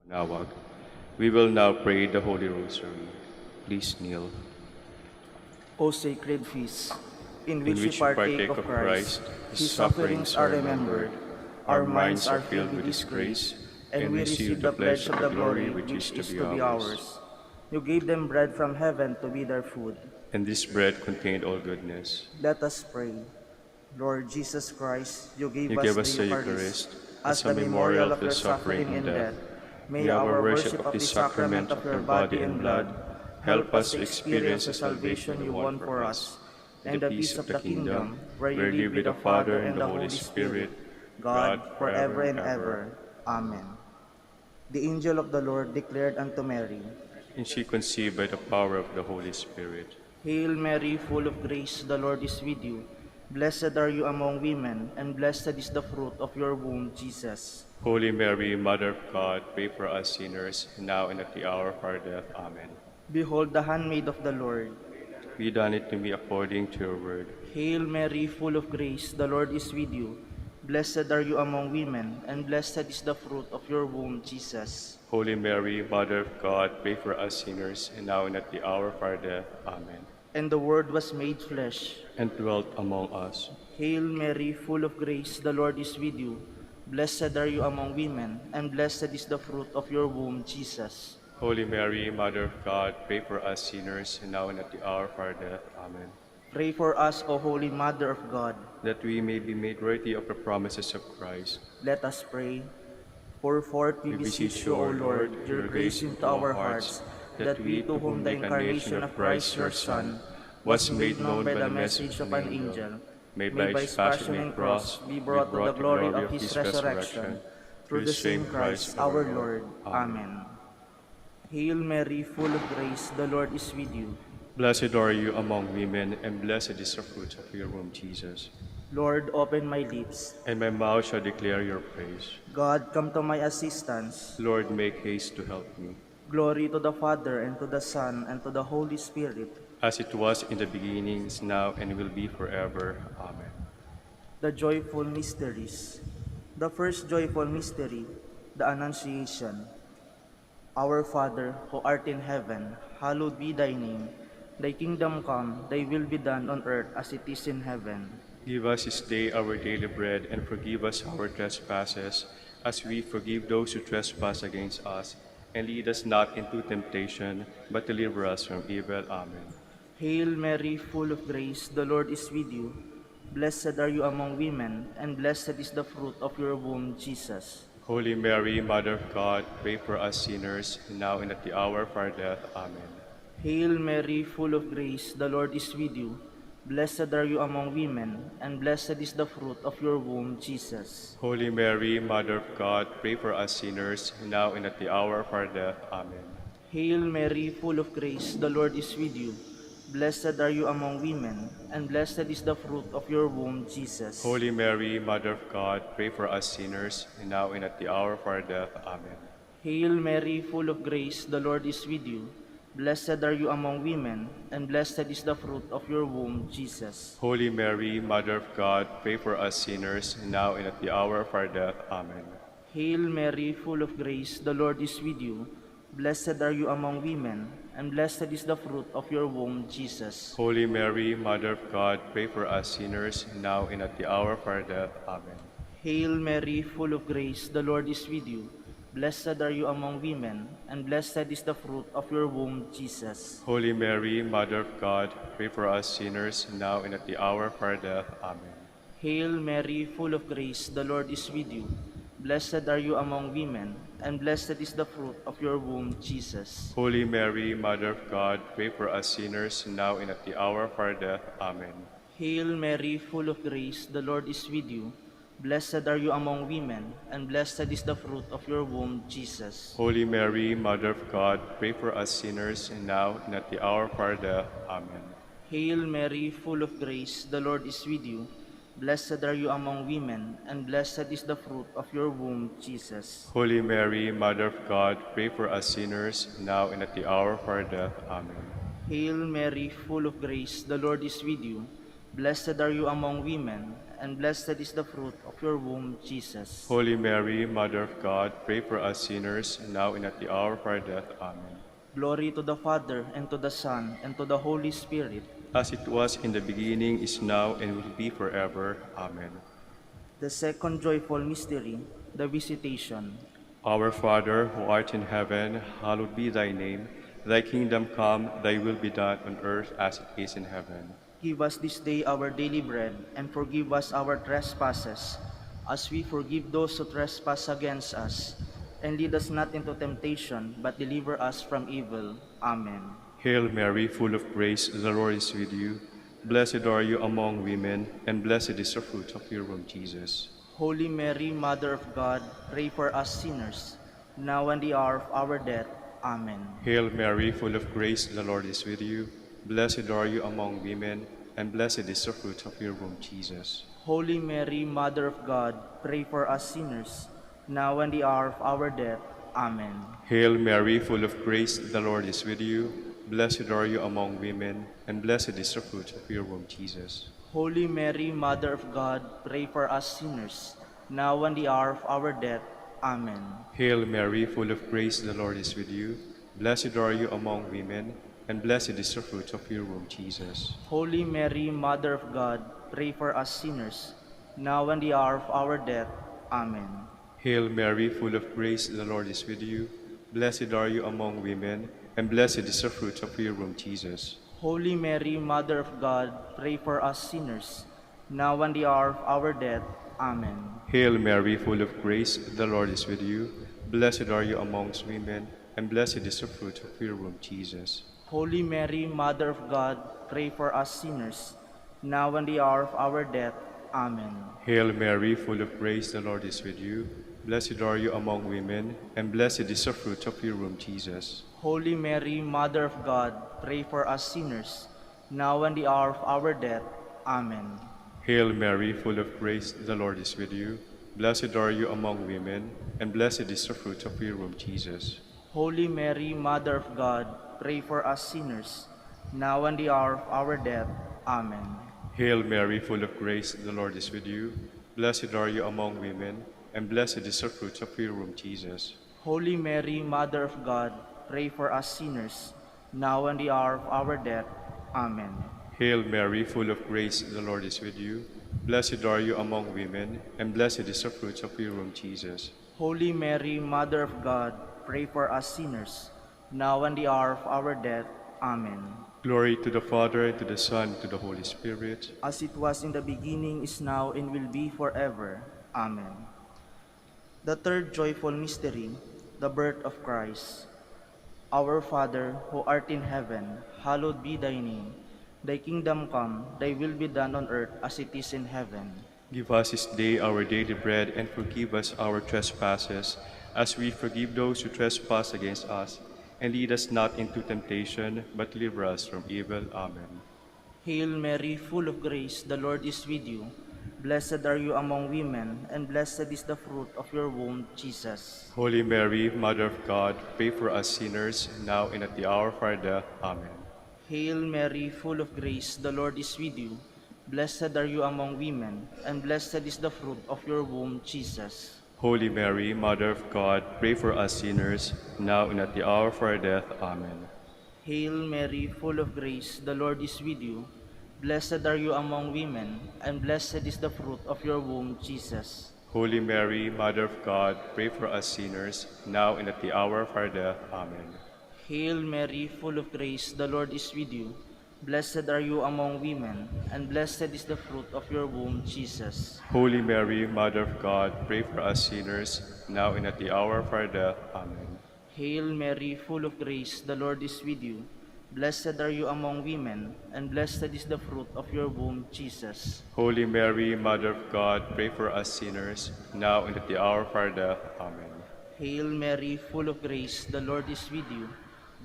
Manaoag. We will now pray the Holy Rosary. Please kneel. O sacred feast, in In which we which we partake partake of of Christ, Christ, His His sufferings sufferings are are remembered, remembered, our our minds minds are are filled filled with with His His grace, grace, and and we receive receive the the pledge pledge of of the the glory glory which is which to is be to be ours. ours. You gave them bread from heaven to be their food. And this bread contained all goodness. Let us pray. Lord Jesus Christ, you gave You us gave the us the Eucharist Eucharist as as a the memorial memorial of of the your suffering suffering and and death. death. May May our our worship worship of of this the sacrament sacrament of of your your body body and and blood blood help help us us to to experience experience the the salvation salvation you you won won for for us. us, In the and the peace peace of of the the kingdom, kingdom, where you where live live with with the the Father Father and and the the Holy Holy Spirit, Spirit, God, God forever forever and and ever. ever. Amen. The angel of the Lord declared unto Mary, And she conceived by the power of the Holy Spirit. Hail Mary, full of grace, the Lord is with you. Blessed are you among women, and blessed is the fruit of your womb, Jesus. Holy Mary, Mother of God, pray for us sinners, now and at the hour of our death. Amen. Behold the handmaid of the Lord. Be done it to me according to your word. Hail Mary, full of grace, the Lord is with you. Blessed are you among women, and blessed is the fruit of your womb, Jesus. Holy Mary, Mother of God, pray for us sinners, and now and at the hour of our death. Amen. And the Word was made flesh. And dwelt among us. Hail Mary, full of grace, the Lord is with you. Blessed are you among women, and blessed is the fruit of your womb, Jesus. Holy Mary, Mother of God, pray for us sinners, and now and at the hour of our death. Amen. Pray for us, O Holy Mother of God. That we may be made worthy of the promises of Christ. Let us pray. Pour forth, we We beseech beseech you, you, O O Lord, Lord, your your grace grace into into our our hearts, hearts, that that we, we, to to whom whom the the incarnation incarnation of of Christ Christ your your Son Son was made known by by the the message message of of an an angel, angel, may may by by his his passion passion and and cross cross be be brought to the brought to glory glory of of his his resurrection, resurrection, through the same Christ our Lord. Lord. Amen. Amen. Hail Mary, full of grace, the Lord is with you. Blessed are you among women, and blessed is the fruit of your womb, Jesus. Lord, open my lips. And my mouth shall declare your praise. God, come to my assistance. Lord, make haste to help me. Glory to the Father, and to the Son, and to the Holy Spirit. As it was in the beginning, is now, and will be forever. Amen. The joyful mysteries. The first joyful mystery, the Annunciation. Our Father, who art in heaven, hallowed be thy name. Thy kingdom come, thy will be done on earth as it is in heaven. Give us this day our daily bread, and forgive us our trespasses, as we forgive those who trespass against us. And lead us not into temptation, but deliver us from evil. Amen. Hail Mary, full of grace, the Lord is with you. Blessed are you among women, and blessed is the fruit of your womb, Jesus. Holy Mary, Mother of God, pray for us sinners, now and at the hour of our death. Amen. Hail Mary, full of grace, the Lord is with you. Blessed are you among women, and blessed is the fruit of your womb, Jesus. Holy Mary, Mother of God, pray for us sinners, now and at the hour of our death. Amen. Hail Mary, full of grace, the Lord is with you. Blessed are you among women, and blessed is the fruit of your womb, Jesus. Holy Mary, Mother of God, pray for us sinners, now and at the hour of our death. Amen. Hail Mary, full of grace, the Lord is with you. Blessed are you among women, and blessed is the fruit of your womb, Jesus. Holy Mary, Mother of God, pray for us sinners, now and at the hour of our death. Amen. Hail Mary, full of grace, the Lord is with you. Blessed are you among women, and blessed is the fruit of your womb, Jesus. Holy Mary, Mother of God, pray for us sinners, now and at the hour of our death. Amen. Hail Mary, full of grace, the Lord is with you. Blessed are you among women, and blessed is the fruit of your womb, Jesus. Holy Mary, Mother of God, pray for us sinners, now and at the hour of our death. Amen. Hail Mary, full of grace, the Lord is with you. Blessed are you among women, and blessed is the fruit of your womb, Jesus. Holy Mary, Mother of God, pray for us sinners, now and at the hour of our death. Amen. Hail Mary, full of grace, the Lord is with you. Blessed are you among women, and blessed is the fruit of your womb, Jesus. Holy Mary, Mother of God, pray for us sinners, now and at the hour of our death. Amen. Hail Mary, full of grace, the Lord is with you. Blessed are you among women, and blessed is the fruit of your womb, Jesus. Holy Mary, Mother of God, pray for us sinners, now and at the hour of our death. Amen. Hail Mary, full of grace, the Lord is with you. Blessed are you among women, and blessed is the fruit of your womb, Jesus. Holy Mary, Mother of God, pray for us sinners, now and at the hour of our death. Amen. Glory to the Father, and to the Son, and to the Holy Spirit. As it was in the beginning, is now, and will be forever. Amen. The second joyful mystery, the Visitation. Our Father, who art in heaven, hallowed be thy name. Thy kingdom come, thy will be done on earth as it is in heaven. Give us this day our daily bread, and forgive us our trespasses, as we forgive those who trespass against us. And lead us not into temptation, but deliver us from evil. Amen. Hail Mary, full of grace, the Lord is with you. Blessed are you among women, and blessed is the fruit of your womb, Jesus. Holy Mary, Mother of God, pray for us sinners, now and the hour of our death. Amen. Hail Mary, full of grace, the Lord is with you. Blessed are you among women, and blessed is the fruit of your womb, Jesus. Holy Mary, Mother of God, pray for us sinners, now and the hour of our death. Amen. Hail Mary, full of grace, the Lord is with you. Blessed are you among women, and blessed is the fruit of your womb, Jesus. Holy Mary, Mother of God, pray for us sinners, now and the hour of our death. Amen. Hail Mary, full of grace, the Lord is with you. Blessed are you among women, and blessed is the fruit of your womb, Jesus. Holy Mary, Mother of God, pray for us sinners, now and the hour of our death. Amen. Hail Mary, full of grace, the Lord is with you. Blessed are you among women, and blessed is the fruit of your womb, Jesus. Holy Mary, Mother of God, pray for us sinners, now and the hour of our death. Amen. Hail Mary, full of grace, the Lord is with you. Blessed are you amongst women, and blessed is the fruit of your womb, Jesus. Holy Mary, Mother of God, pray for us sinners, now and the hour of our death. Amen. Hail Mary, full of grace, the Lord is with you. Blessed are you among women, and blessed is the fruit of your womb, Jesus. Holy Mary, Mother of God, pray for us sinners, now and the hour of our death. Amen. Hail Mary, full of grace, the Lord is with you. Blessed are you among women, and blessed is the fruit of your womb, Jesus. Holy Mary, Mother of God, pray for us sinners, now and the hour of our death. Amen. Hail Mary, full of grace, the Lord is with you. Blessed are you among women, and blessed is the fruit of your womb, Jesus. Holy Mary, Mother of God, pray for us sinners, now and the hour of our death. Amen. Hail Mary, full of grace, the Lord is with you. Blessed are you among women, and blessed is the fruit of your womb, Jesus. Holy Mary, Mother of God, pray for us sinners, now and the hour of our death. Amen. Glory to the Father, and to the Son, and to the Holy Spirit. As it was in the beginning, is now, and will be forever. Amen. The third joyful mystery, the birth of Christ. Our Father, who art in heaven, hallowed be thy name. Thy kingdom come, thy will be done on earth as it is in heaven. Give us this day our daily bread, and forgive us our trespasses, as we forgive those who trespass against us. And lead us not into temptation, but deliver us from evil. Amen. Hail Mary, full of grace, the Lord is with you. Blessed are you among women, and blessed is the fruit of your womb, Jesus. Holy Mary, Mother of God, pray for us sinners, now and at the hour of our death. Amen. Hail Mary, full of grace, the Lord is with you. Blessed are you among women, and blessed is the fruit of your womb, Jesus. Holy Mary, Mother of God, pray for us sinners, now and at the hour of our death. Amen. Hail Mary, full of grace, the Lord is with you. Blessed are you among women, and blessed is the fruit of your womb, Jesus. Holy Mary, Mother of God, pray for us sinners, now and at the hour of our death. Amen. Hail Mary, full of grace, the Lord is with you. Blessed are you among women, and blessed is the fruit of your womb, Jesus. Holy Mary, Mother of God, pray for us sinners, now and at the hour of our death. Amen. Hail Mary, full of grace, the Lord is with you. Blessed are you among women, and blessed is the fruit of your womb, Jesus. Holy Mary, Mother of God, pray for us sinners, now and at the hour of our death. Amen. Hail Mary, full of grace, the Lord is with you.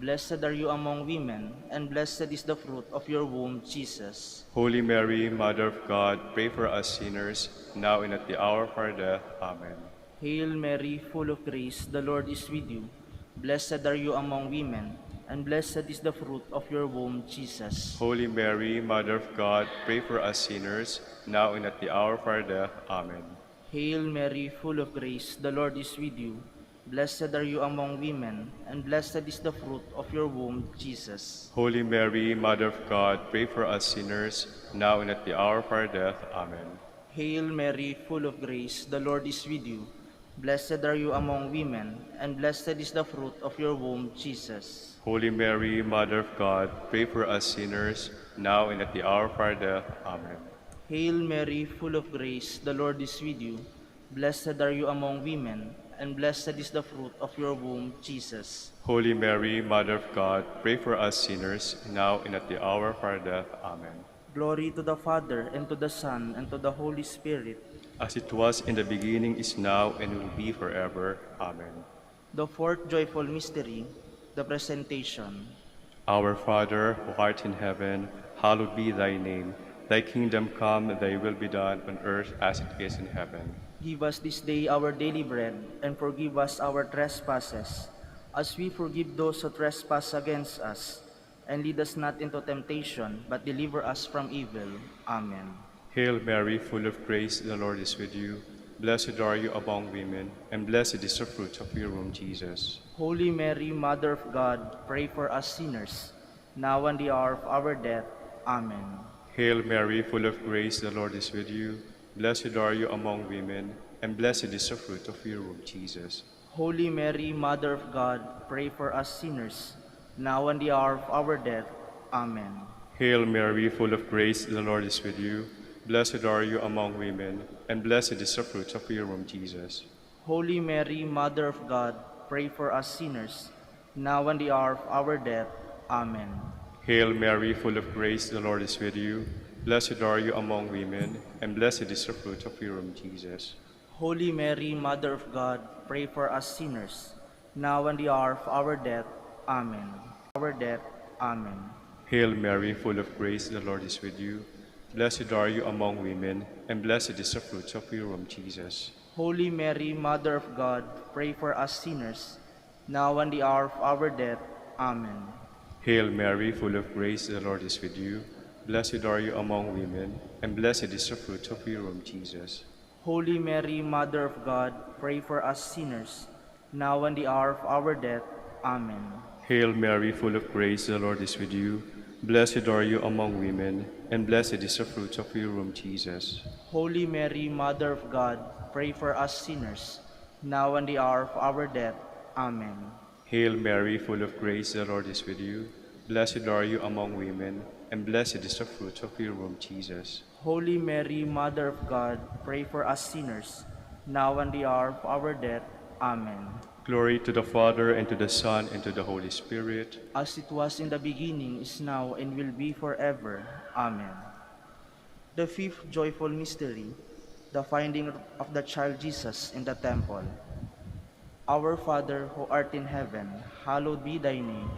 Blessed are you among women, and blessed is the fruit of your womb, Jesus. Holy Mary, Mother of God, pray for us sinners, now and at the hour of our death. Amen. Hail Mary, full of grace, the Lord is with you. Blessed are you among women, and blessed is the fruit of your womb, Jesus. Holy Mary, Mother of God, pray for us sinners, now and at the hour of our death. Amen. Hail Mary, full of grace, the Lord is with you. Blessed are you among women, and blessed is the fruit of your womb, Jesus. Holy Mary, Mother of God, pray for us sinners, now and at the hour of our death. Amen. Hail Mary, full of grace, the Lord is with you. Blessed are you among women, and blessed is the fruit of your womb, Jesus. Holy Mary, Mother of God, pray for us sinners, now and at the hour of our death. Amen. Hail Mary, full of grace, the Lord is with you. Blessed are you among women, and blessed is the fruit of your womb, Jesus. Holy Mary, Mother of God, pray for us sinners, now and at the hour of our death. Amen. Glory to the Father, and to the Son, and to the Holy Spirit. As it was in the beginning, is now, and will be forever. Amen. The fourth joyful mystery, the Presentation. Our Father, who art in heaven, hallowed be thy name. Thy kingdom come, thy will be done on earth as it is in heaven. Give us this day our daily bread, and forgive us our trespasses, as we forgive those who trespass against us. And lead us not into temptation, but deliver us from evil. Amen. Hail Mary, full of grace, the Lord is with you. Blessed are you among women, and blessed is the fruit of your womb, Jesus. Holy Mary, Mother of God, pray for us sinners, now and the hour of our death. Amen. Hail Mary, full of grace, the Lord is with you. Blessed are you among women, and blessed is the fruit of your womb, Jesus. Holy Mary, Mother of God, pray for us sinners, now and the hour of our death. Amen. Hail Mary, full of grace, the Lord is with you. Blessed are you among women, and blessed is the fruit of your womb, Jesus. Holy Mary, Mother of God, pray for us sinners, now and the hour of our death. Amen. Hail Mary, full of grace, the Lord is with you. Blessed are you among women, and blessed is the fruit of your womb, Jesus. Holy Mary, Mother of God, pray for us sinners, now and the hour of our death. Amen. Our death. Amen. Hail Mary, full of grace, the Lord is with you. Blessed are you among women, and blessed is the fruit of your womb, Jesus. Holy Mary, Mother of God, pray for us sinners, now and the hour of our death. Amen. Hail Mary, full of grace, the Lord is with you. Blessed are you among women, and blessed is the fruit of your womb, Jesus. Holy Mary, Mother of God, pray for us sinners, now and the hour of our death. Amen. Hail Mary, full of grace, the Lord is with you. Blessed are you among women, and blessed is the fruit of your womb, Jesus. Holy Mary, Mother of God, pray for us sinners, now and the hour of our death. Amen. Hail Mary, full of grace, the Lord is with you. Blessed are you among women, and blessed is the fruit of your womb, Jesus. Holy Mary, Mother of God, pray for us sinners, now and the hour of our death. Amen. Glory to the Father, and to the Son, and to the Holy Spirit. As it was in the beginning, is now, and will be forever. Amen. The fifth joyful mystery, the finding of the child Jesus in the temple. Our Father, who art in heaven, hallowed be thy name.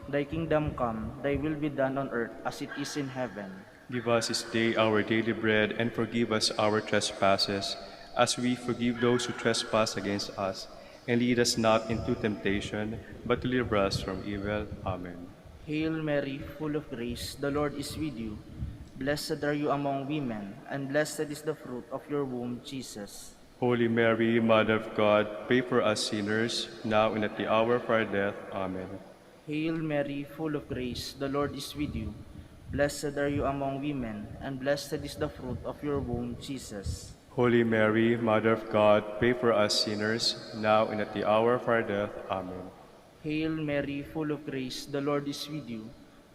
Thy kingdom come, thy will be done on earth as it is in heaven. Give us this day our daily bread, and forgive us our trespasses, as we forgive those who trespass against us. And lead us not into temptation, but deliver us from evil. Amen. Hail Mary, full of grace, the Lord is with you. Blessed are you among women, and blessed is the fruit of your womb, Jesus. Holy Mary, Mother of God, pray for us sinners, now and at the hour of our death. Amen. Hail Mary, full of grace, the Lord is with you. Blessed are you among women, and blessed is the fruit of your womb, Jesus. Holy Mary, Mother of God, pray for us sinners, now and at the hour of our death. Amen. Hail Mary, full of grace, the Lord is with you.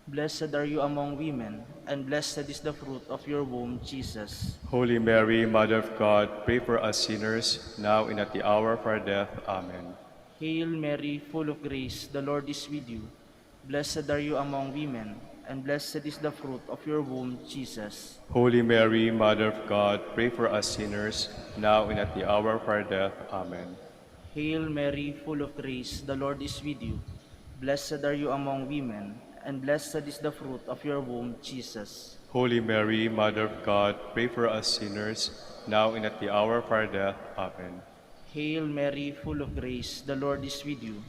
Blessed are you among women, and blessed is the fruit of your womb, Jesus. Holy Mary, Mother of God, pray for us sinners, now and at the hour of our death. Amen. Hail Mary, full of grace, the Lord is with you. Blessed are you among women, and blessed is the fruit of your womb, Jesus. Holy Mary, Mother of God, pray for us sinners, now and at the hour of our death. Amen. Hail Mary, full of grace, the Lord is with you. Blessed are you among women, and blessed is the fruit of your womb, Jesus. Holy Mary, Mother of God, pray for us sinners, now and at the hour of our death. Amen. Hail Mary, full of grace, the Lord is with you.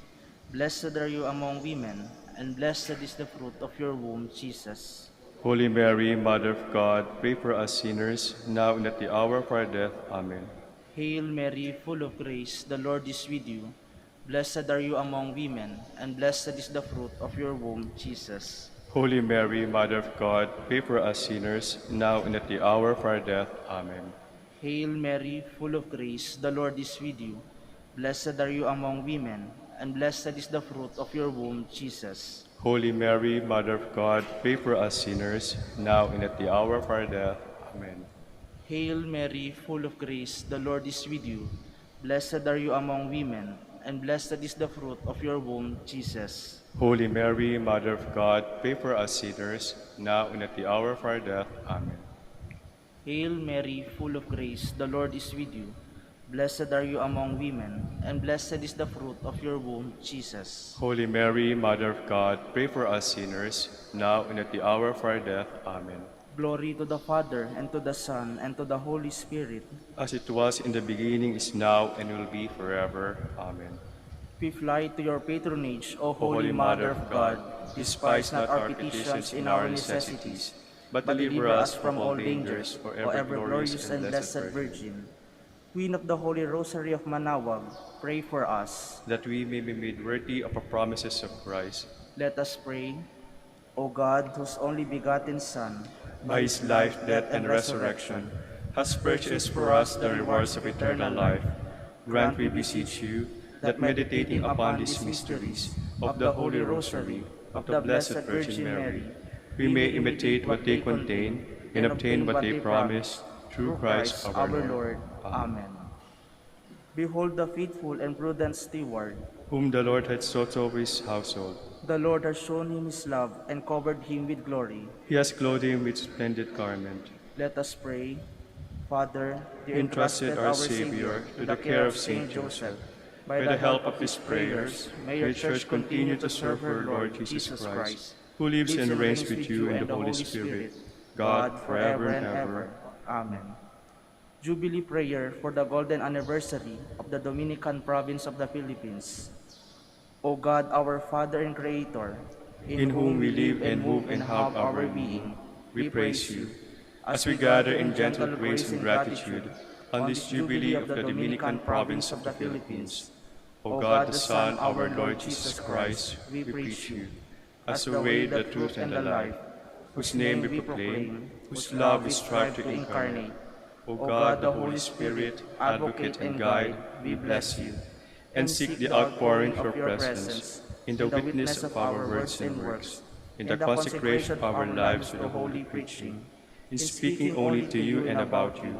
Blessed are you among women, and blessed is the fruit of your womb, Jesus. Holy Mary, Mother of God, pray for us sinners, now and at the hour of our death. Amen. Hail Mary, full of grace, the Lord is with you. Blessed are you among women, and blessed is the fruit of your womb, Jesus. Holy Mary, Mother of God, pray for us sinners, now and at the hour of our death. Amen. Hail Mary, full of grace, the Lord is with you. Blessed are you among women, and blessed is the fruit of your womb, Jesus. Holy Mary, Mother of God, pray for us sinners, now and at the hour of our death. Amen. Hail Mary, full of grace, the Lord is with you. Blessed are you among women, and blessed is the fruit of your womb, Jesus. Holy Mary, Mother of God, pray for us sinners, now and at the hour of our death. Amen. Hail Mary, full of grace, the Lord is with you. Blessed are you among women, and blessed is the fruit of your womb, Jesus. Holy Mary, Mother of God, pray for us sinners, now and at the hour of our death. Amen. Glory to the Father, and to the Son, and to the Holy Spirit. As it was in the beginning, is now, and will be forever. Amen. We fly to your patronage, O O Holy Mother of God. Despise not our petitions in our necessities, but deliver us from all dangers, O forever ever glorious and blessed Virgin, Virgin. Queen of the Holy Rosary of Manaoag, pray for us. that we may be made worthy of the promises of Christ. Let us pray. O God, whose only begotten Son, By his life, death, and resurrection, has purchased for us the rewards of eternal life, grant, we beseech you, that meditating upon these mysteries of the Holy Rosary of the Blessed Virgin Mary, we may imitate what they contain and obtain what they promise, through Christ our Lord. Amen. Behold the faithful and prudent steward. Whom the Lord had sought over his household. The Lord has shown him his love and covered him with glory. He has clothed him with splendid garment. Let us pray. Father, you Entrusted our Savior to the care of Saint Joseph. By the help of his prayers, may your Church continue to serve her Lord Jesus Christ, who lives and reigns with you in the Holy Spirit, God, forever and ever. Amen. Jubilee prayer for the golden anniversary of the Dominican province of the Philippines. O God, our Father and Creator, In whom we live and move and have our being, we praise you. As we gather in gentle grace and gratitude on this Jubilee of the Dominican province of the Philippines, O God, the Son, our Lord Jesus Christ, we preach you, as the way, the truth, and the life, whose name we proclaim, whose love we strive to incarnate. O God, the Holy Spirit, advocate and guide, we bless you, and seek the outpouring of your presence in the witness of our words and works, in the consecration of our lives to the holy preaching, in speaking only to you and about you.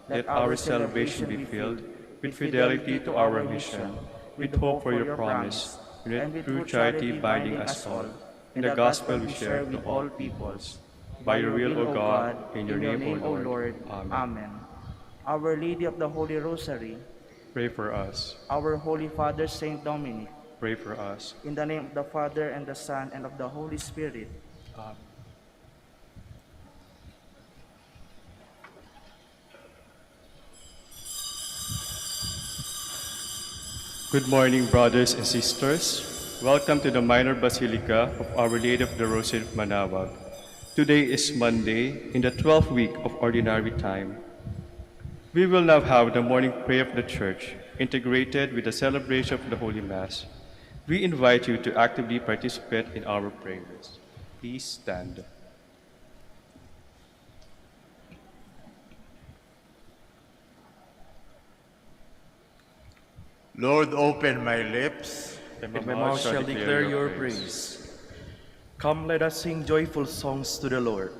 Let our celebration be filled with fidelity to our mission, with hope for your promise, and with true charity binding us all, in the gospel we share with all peoples. By your will, O God, in your name, O Lord. Amen. Our Lady of the Holy Rosary, Pray for us. our Holy Father Saint Dominic, Pray for us. in the name of the Father, and the Son, and of the Holy Spirit. Amen. Good morning, brothers and sisters. Welcome to the Minor Basilica of Our Lady of the Rosary of Manaoag. Today is Monday, in the 12th week of Ordinary Time. We will now have the morning prayer of the Church, integrated with the celebration of the Holy Mass. We invite you to actively participate in our prayers. Please stand. Lord, open my lips, And My mouth shall declare your praise. Come, let us sing joyful songs to the Lord.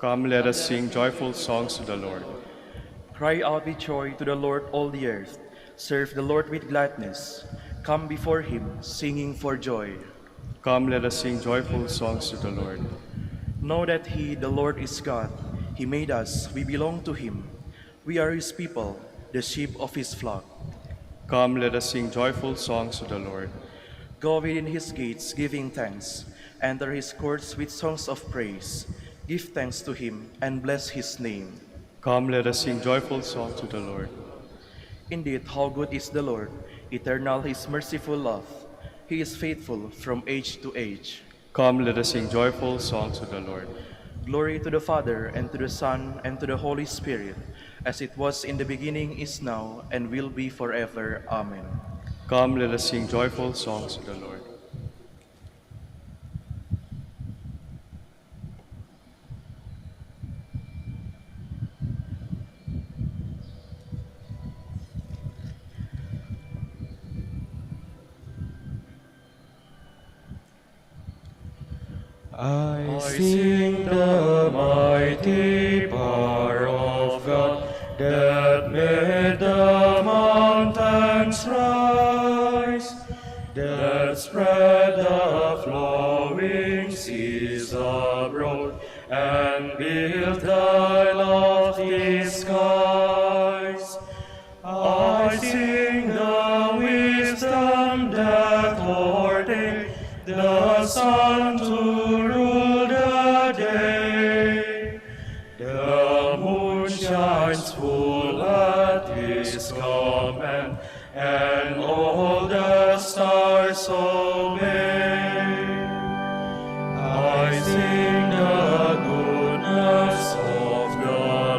Come, let us sing joyful songs to the Lord. Cry out with joy to the Lord, all the earth. Serve the Lord with gladness. Come before him, singing for joy. Come, let us sing joyful songs to the Lord. Know that he, the Lord, is God. He made us, we belong to him. We are his people, the sheep of his flock. Come, let us sing joyful songs to the Lord. Go within his gates, giving thanks. Enter his courts with songs of praise. Give thanks to him and bless his name. Come, let us sing joyful songs to the Lord. Indeed, how good is the Lord, eternal his merciful love. He is faithful from age to age. Come, let us sing joyful songs to the Lord. Glory to the Father, and to the Son, and to the Holy Spirit, as it was in the beginning, is now, and will be forever. Amen. Come, let us sing joyful songs to the Lord. I sing the mighty power of God that made the mountains rise, that spread the flowing seas abroad, and built the lofty skies. I sing the wisdom that ordained the sun to rule the day. The moon shines full at his command, and all the stars obey. I sing the goodness of the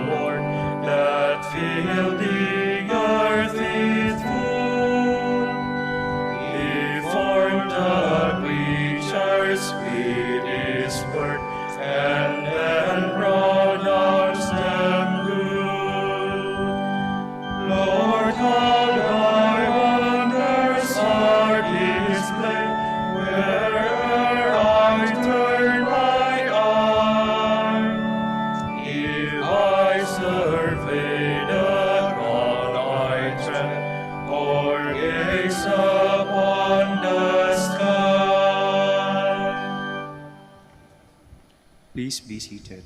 Lord that filled the earth with food. He formed the creatures with his word, and then pronounced them good. Lord, how thy wonders are displayed, where'er I turn my eye. If I survey the ground I tread, or gaze upon the sky. Please be seated.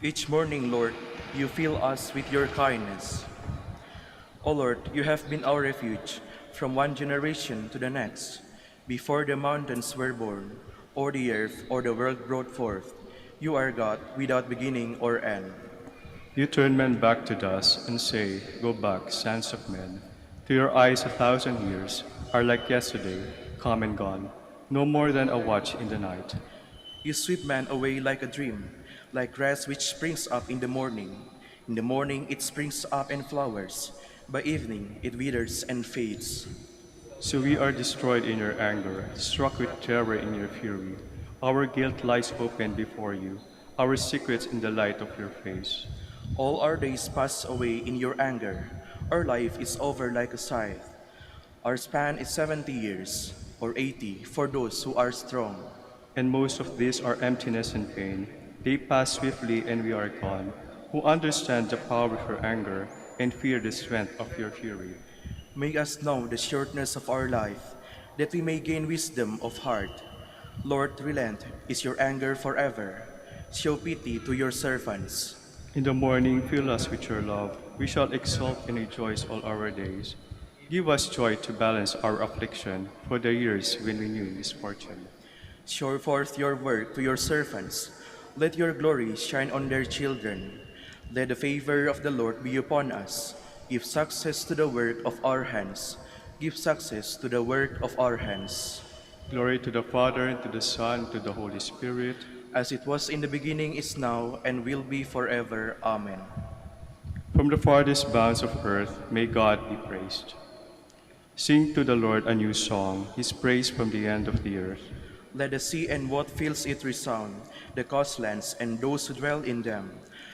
Each morning, Lord, you fill us with your kindness. O Lord, you have been our refuge from one generation to the next. Before the mountains were born, or the earth or the world brought forth, you are God without beginning or end. You turn men back to dust and say, Go back, sons of men. To your eyes 1,000 years are like yesterday, come and gone, no more than a watch in the night. You sweep man away like a dream, like grass which springs up in the morning. In the morning it springs up and flowers. By evening it withers and fades. So we are destroyed in your anger, struck with terror in your fury. Our guilt lies open before you, our secrets in the light of your face. All our days pass away in your anger. Our life is over like a scythe. Our span is 70 years, or 80 for those who are strong. And most of these are emptiness and pain. They pass swiftly and we are gone, who understand the power of your anger and fear the strength of your fury. Make us know the shortness of our life, that we may gain wisdom of heart. Lord, relent, is your anger forever. Show pity to your servants. In the morning, fill us with your love. We shall exult and rejoice all our days. Give us joy to balance our affliction for the years when we knew misfortune. Show forth your work to your servants. Let your glory shine on their children. Let the favor of the Lord be upon us. Give success to the work of our hands. Give success to the work of our hands. Glory to the Father, and to the Son, and to the Holy Spirit. As it was in the beginning, is now, and will be forever. Amen. From the farthest bounds of earth, may God be praised. Sing to the Lord a new song, his praise from the end of the earth. Let the sea and what fills it resound, the coastlands and those who dwell in them.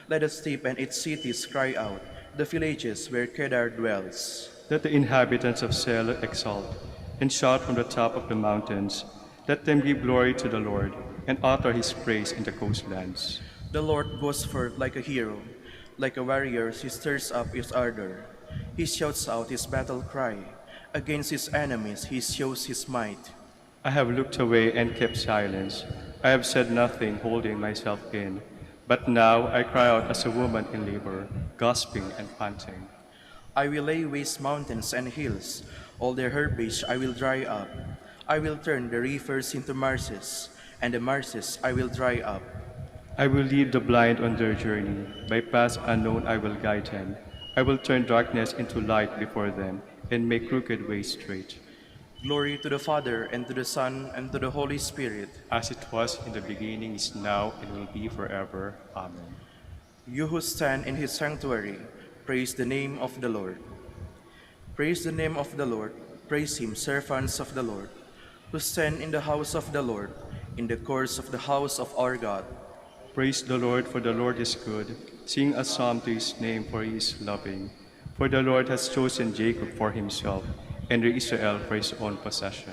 Let the steppe and its cities cry out, the villages where Kedar dwells. Let the inhabitants of Selah exult, and shout from the top of the mountains. Let them give glory to the Lord, and utter his praise in the coastlands. The Lord goes forth like a hero, like a warrior he stirs up his ardor. He shouts out his battle cry. Against his enemies he shows his might. I have looked away and kept silence. I have said nothing, holding myself in. But now I cry out as a woman in labor, gasping and panting. I will lay waste mountains and hills. All their herbage I will dry up. I will turn the rivers into marshes, and the marshes I will dry up. I will lead the blind on their journey. By paths unknown I will guide them. I will turn darkness into light before them, and make crooked ways straight. Glory to the Father, and to the Son, and to the Holy Spirit. as it was in the beginning, is now, and will be forever. Amen. You who stand in his sanctuary, praise the name of the Lord. Praise the name of the Lord. Praise him, servants of the Lord, who stand in the house of the Lord, in the courts of the house of our God. Praise the Lord, for the Lord is good. Sing a psalm to his name, for he is loving. For the Lord has chosen Jacob for himself, and Israel for his own possession.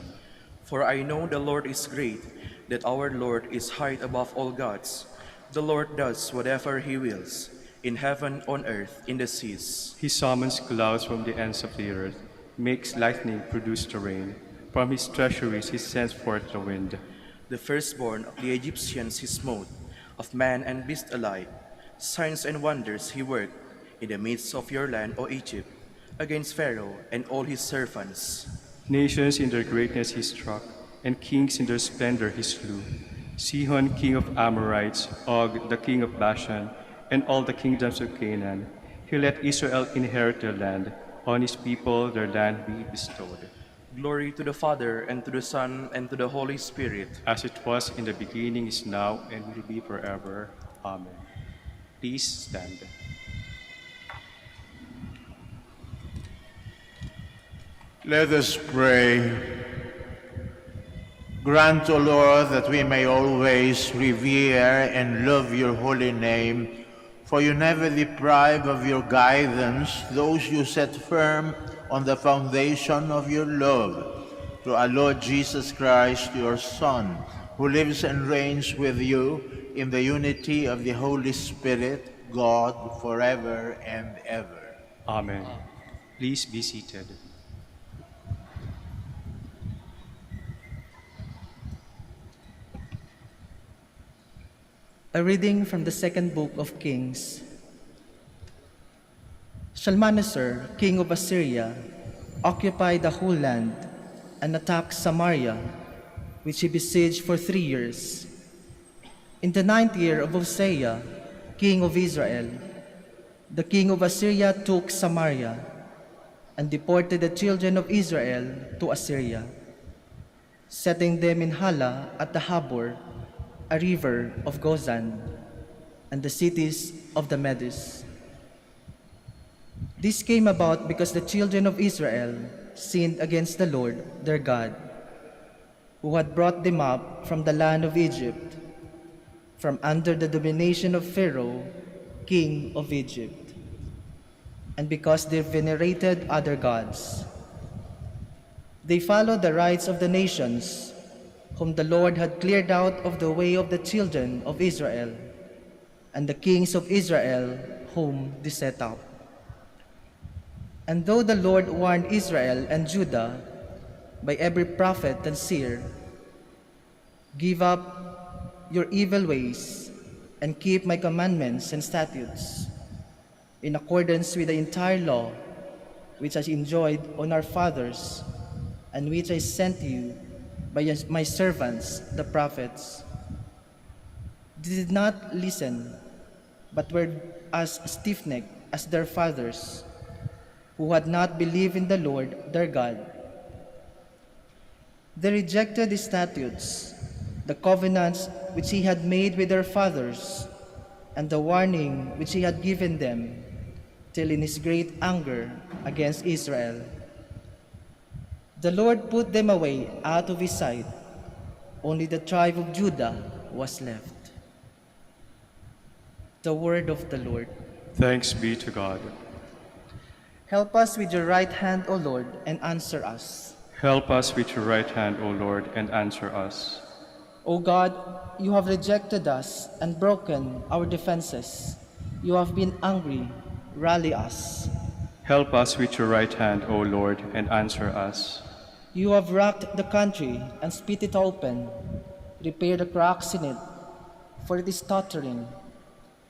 For I know the Lord is great, that our Lord is high above all gods. The Lord does whatever he wills, in heaven, on earth, in the seas. He summons clouds from the ends of the earth, makes lightning produce the rain. From his treasuries he sends forth the wind. The firstborn of the Egyptians he smote, of man and beast alike. Signs and wonders he worked in the midst of your land, O Egypt, against Pharaoh and all his servants. Nations in their greatness he struck, and kings in their splendor he slew. Sihon, king of Amorites, Og, the king of Bashan, and all the kingdoms of Canaan. He let Israel inherit their land. On his people their land be bestowed. Glory to the Father, and to the Son, and to the Holy Spirit. As it was in the beginning, is now, and will be forever. Amen. Please stand. Let us pray. Grant, O Lord, that we may always revere and love your holy name, for you never deprive of your guidance those you set firm on the foundation of your love. Through our Lord Jesus Christ, your Son, who lives and reigns with you in the unity of the Holy Spirit, God, forever and ever. Amen. Please be seated. A reading from the second book of Kings. Shalmaneser, king of Assyria, occupied the whole land and attacked Samaria, which he besieged for 3 years. In the 9th year of Hosea, king of Israel, the king of Assyria took Samaria and deported the children of Israel to Assyria, setting them in Hala at the Habor, a river of Gozan, and the cities of the Medes. This came about because the children of Israel sinned against the Lord their God, who had brought them up from the land of Egypt, from under the domination of Pharaoh, king of Egypt, and because they venerated other gods. They followed the rites of the nations, whom the Lord had cleared out of the way of the children of Israel, and the kings of Israel whom they set up. And though the Lord warned Israel and Judah by every prophet and seer, give up your evil ways and keep my commandments and statutes, in accordance with the entire law which I enjoined on our fathers, and which I sent you by my servants, the prophets. They did not listen, but were as stiff-necked as their fathers, who had not believed in the Lord their God. They rejected the statutes, the covenants which he had made with their fathers, and the warning which he had given them, till in his great anger against Israel, the Lord put them away out of his sight. Only the tribe of Judah was left. The word of the Lord. Thanks be to God. Help us with your right hand, O Lord, and answer us. Help us with your right hand, O Lord, and answer us. O God, you have rejected us and broken our defenses. You have been angry. Rally us. Help us with your right hand, O Lord, and answer us. You have racked the country and split it open. Repair the cracks in it, for it is tottering.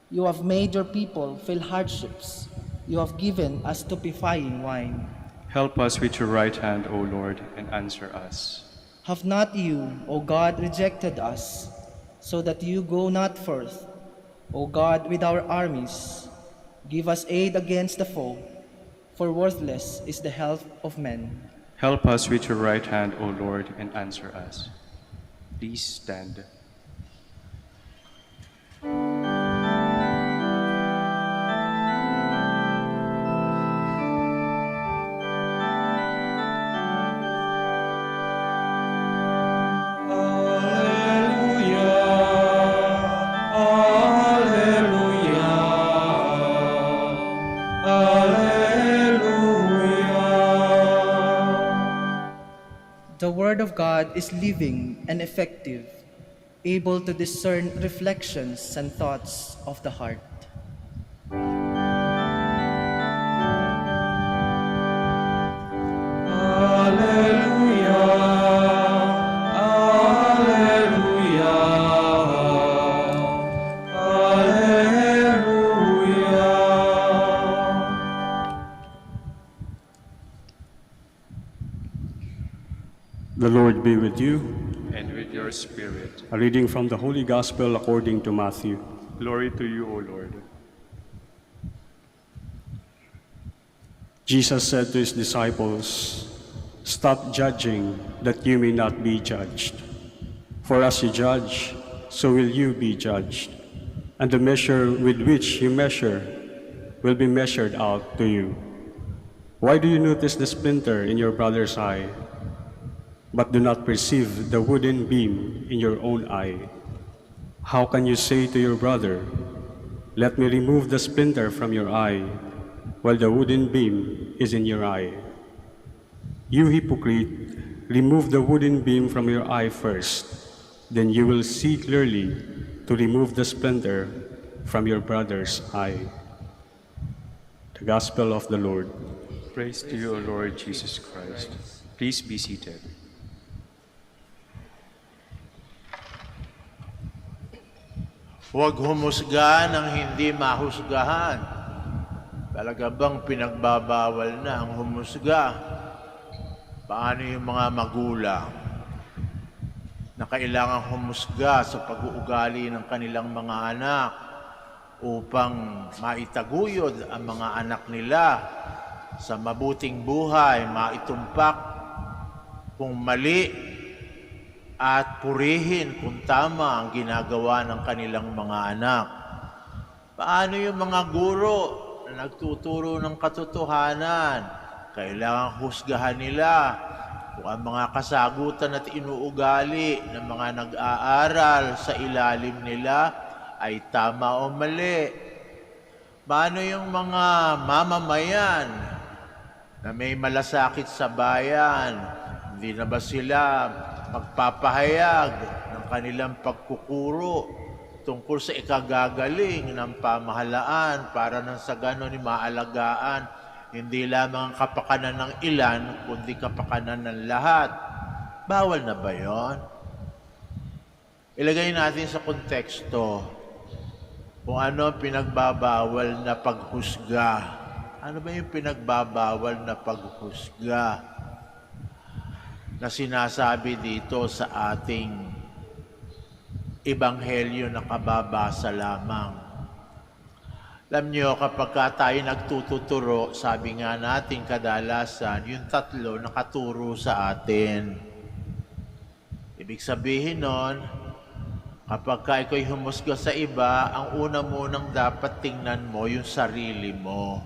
You have made your people feel hardships. You have given us stupefying wine. Help us with your right hand, O Lord, and answer us. Have not you, O God, rejected us, so that you go not forth, O God, with our armies? Give us aid against the foe, for worthless is the help of men. Help us with your right hand, O Lord, and answer us. Please stand. The Word of God is living and effective, able to discern reflections and thoughts of the heart. The Lord be with you. And with your spirit. A reading from the Holy Gospel according to Matthew. Glory to you, O Lord. Jesus said to his disciples, "Stop judging, that you may not be judged. For as you judge, so will you be judged. And the measure with which you measure will be measured out to you. Why do you notice the splinter in your brother's eye, but do not perceive the wooden beam in your own eye? How can you say to your brother, 'Let me remove the splinter from your eye,' while the wooden beam is in your eye? You hypocrite, remove the wooden beam from your eye first, then you will see clearly to remove the splinter from your brother's eye." The Gospel of the Lord. Praise to you, O Lord Jesus Christ. Please be seated. Huwag humusga ng hindi mahusgahan. Talaga bang pinagbabawal na ang humusga? Paano yung mga magulang na kailangang humusga sa pag-uugali ng kanilang mga anak upang maitaguyod ang mga anak nila sa mabuting buhay, maitumpak kung mali at purihin kung tama ang ginagawa ng kanilang mga anak? Paano yung mga guro na nagtuturo ng katotohanan? Kailangan husgahan nila kung ang mga kasagutan at inuugali ng mga nag-aaral sa ilalim nila ay tama o mali. Paano yung mga mamamayan na may malasakit sa bayan? Hindi na ba sila magpapahayag ng kanilang pagkukuro tungkol sa ikagagaling ng pamahalaan para nang sa ganon maalagaan hindi lamang ang kapakanan ng ilan, kundi kapakanan ng lahat? Bawal na ba yon? Ilagay natin sa konteksto kung ano pinagbabawal na paghusga. Ano ba yung pinagbabawal na paghusga na sinasabi dito sa ating ebanghelyo na kababasa lamang? Alam niyo, kapag tayo nagtututuro, sabi nga natin kadalasan, yung tatlo nakaturo sa atin. Ibig sabihin nun, kapag ikaw'y humusga sa iba, ang una munang dapat tingnan mo yung sarili mo.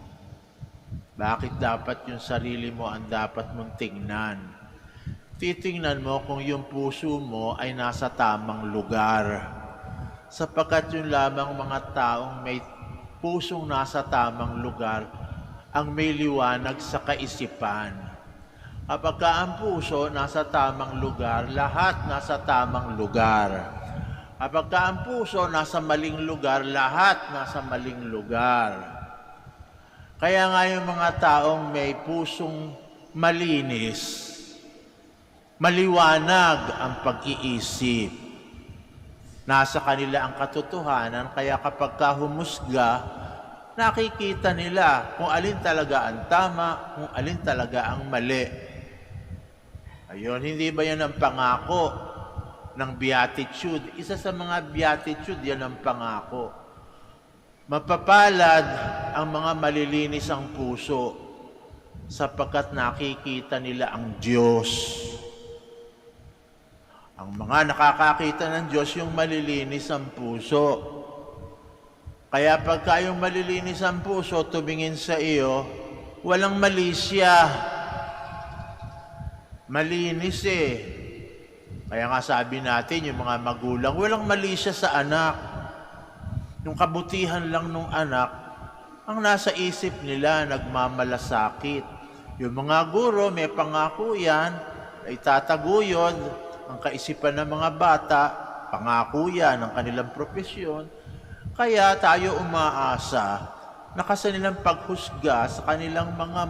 Bakit dapat yung sarili mo ang dapat mong tingnan? Titingnan mo kung yung puso mo ay nasa tamang lugar. Sapagkat yung lamang mga taong may pusong nasa tamang lugar ang may liwanag sa kaisipan. Kapag ang puso nasa tamang lugar, lahat nasa tamang lugar. Kapag ang puso nasa maling lugar, lahat nasa maling lugar. Kaya nga yung mga taong may pusong malinis, maliwanag ang pag-iisip. Nasa kanila ang katotohanan, kaya kapag humusga, nakikita nila kung alin talaga ang tama, kung alin talaga ang mali. Ayun, hindi ba yan ang pangako ng beatitude? Isa sa mga beatitude, yan ang pangako. Mapapalad ang mga malilinis ang puso, sapagkat nakikita nila ang Diyos. Ang mga nakakakita ng Diyos, yung malilinis ang puso. Kaya pagka yung malilinis ang puso, tumingin sa iyo, walang mali siya. Malinis eh. Kaya nga sabi natin, yung mga magulang, walang mali siya sa anak. Yung kabutihan lang ng anak, ang nasa isip nila, nagmamalasakit. Yung mga guro, may pangako yan, ay tataguyod ang kaisipan ng mga bata, pangako yan ang kanilang propesyon. Kaya tayo umaasa na kanilang paghusga sa kanilang mga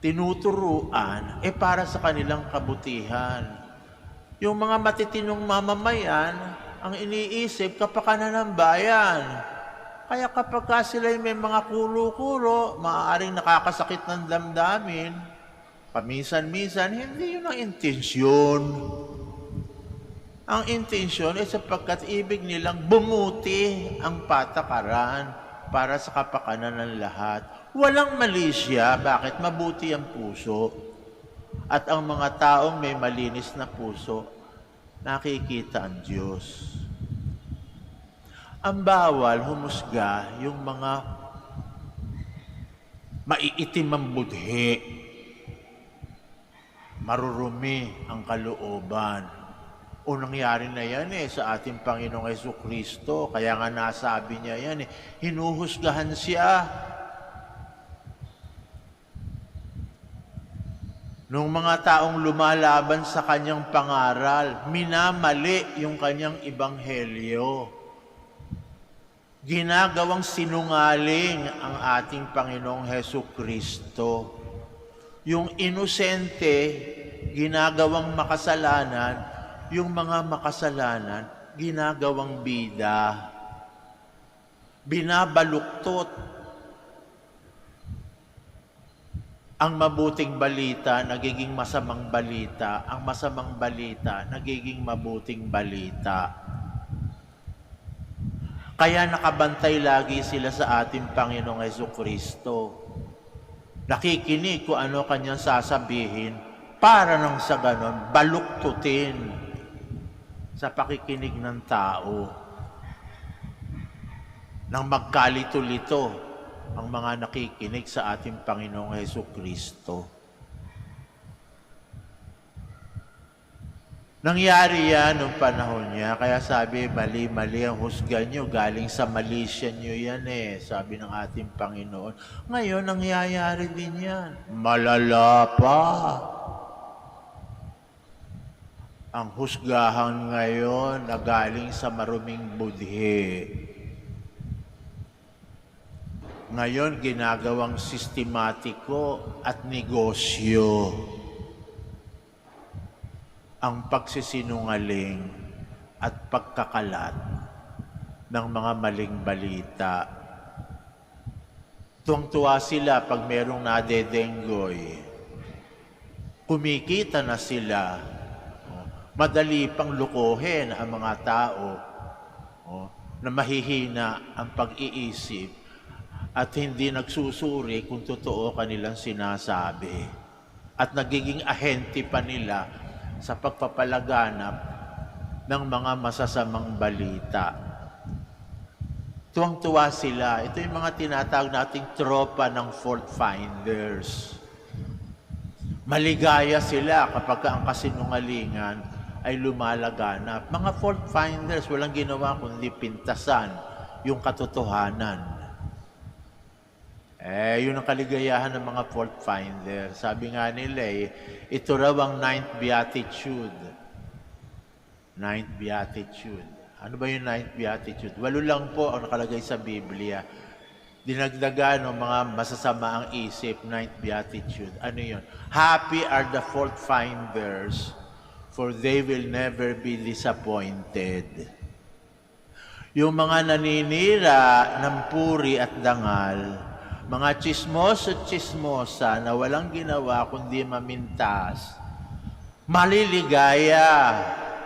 tinuturuan, para sa kanilang kabutihan. Yung mga matitinong mamamayan, ang iniisip, kapakanan ng bayan. Kaya kapag sila may mga kuro-kuro, maaaring nakakasakit ng damdamin, paminsan-minsan, hindi yun ang intensyon. Ang intensyon ay sapagkat ibig nilang bumuti ang patakaran para sa kapakanan ng lahat. Walang mali siya, bakit mabuti ang puso. At ang mga taong may malinis na puso, nakikita ang Diyos. Ang bawal humusga yung mga maiitim ang budhi, marurumi ang kalooban. O nangyari na yan sa ating Panginoong Jesucristo. Kaya nga nasabi niya yan hinuhusgahan siya. Nung mga taong lumalaban sa kanyang pangaral, minamali yung kanyang ebanghelyo. Ginagawang sinungaling ang ating Panginoong Jesucristo. Yung inosente, ginagawang makasalanan, yung mga makasalanan, ginagawang bida. Binabaluktot ang mabuting balita, nagiging masamang balita. Ang masamang balita, nagiging mabuting balita. Kaya nakabantay lagi sila sa ating Panginoong Jesucristo. Nakikinig kung ano kanyang sasabihin para nang sa ganon, baluktutin sa pakikinig ng tao. Nang magkalito-lito ang mga nakikinig sa ating Panginoong Jesucristo. Nangyari yan noong panahon niya, kaya sabi, mali-mali ang husga nyo, galing sa malisya nyo yan sabi ng ating Panginoon. Ngayon, nangyayari din yan. Malala pa. Ang husgahan ngayon na galing sa maruming budhi. Ngayon, ginagawang sistematiko at negosyo ang pagsisinungaling at pagkakalat ng mga maling balita. Tuwang-tuwa sila pag merong nadedenggoy. Kumikita na sila. Madali pang lukuhin ang mga tao na mahihina ang pag-iisip at hindi nagsusuri kung totoo kanilang sinasabi. At nagiging ahente pa nila sa pagpapalaganap ng mga masasamang balita. Tuwang-tuwa sila. Ito yung mga tinatawag nating tropa ng fault finders. Maligaya sila kapag ang kasinungalingan ay lumalaganap. Mga fault finders, walang ginawa kundi pintasan yung katotohanan. Yun ang kaligayahan ng mga fault finder. Sabi nga nila ito raw ang ninth beatitude. Ninth beatitude. Ano ba yung ninth beatitude? 8 lang po ang nakalagay sa Biblia. Dinagdagan ng mga masasama ang isip, ninth beatitude. Ano yun? Happy are the fault finders, for they will never be disappointed. Yung mga naninira ng puri at dangal, mga chismoso at chismosa na walang ginawa kundi mamintas, maliligaya.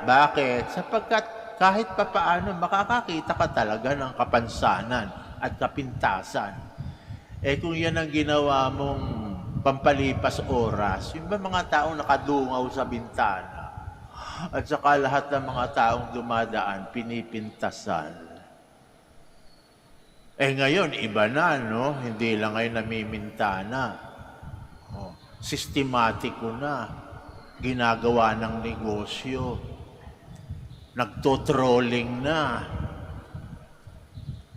Bakit? Sapagkat kahit papaano makakakita ka talaga ng kapansanan at kapintasan. Kung yan ang ginawa mong pampalipas oras. Yung ba mga taong nakadungaw sa bintana? At saka lahat ng mga taong dumadaan, pinipintasan. Ngayon, iba na, no? Hindi lang ngayon namimintana. Sistematiko na. Ginagawa ng negosyo. Nagtotrolling na.